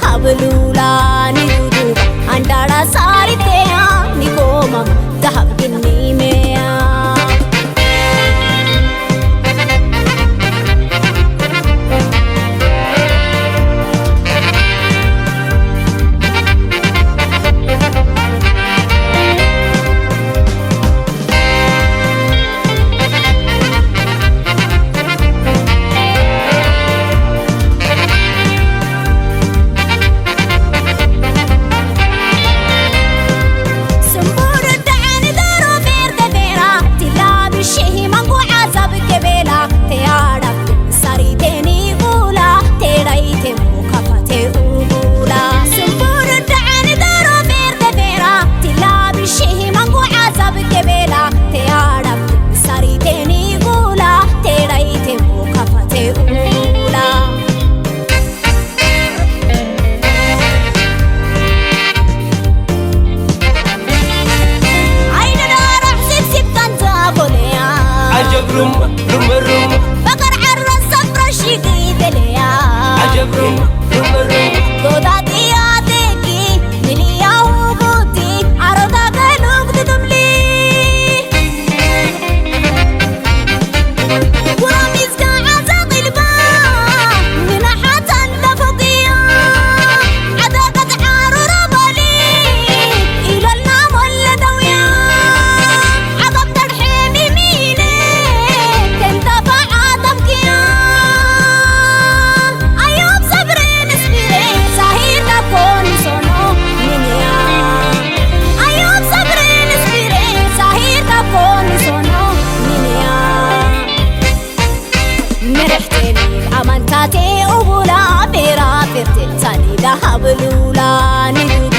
Hablulan itu antara sari tea ni koma tahap ini mea. Bakar arras sabra shigi delya. Ajab rum goda diya deki miliya hubuti aroda galug dudumli. Kuramiz ka azaq ilba minahatan lafuqiya adakat aru rabali ila nam wala dawiya adab tarhimi mine. Amantati ubula pera perti tani dah hablulan itu.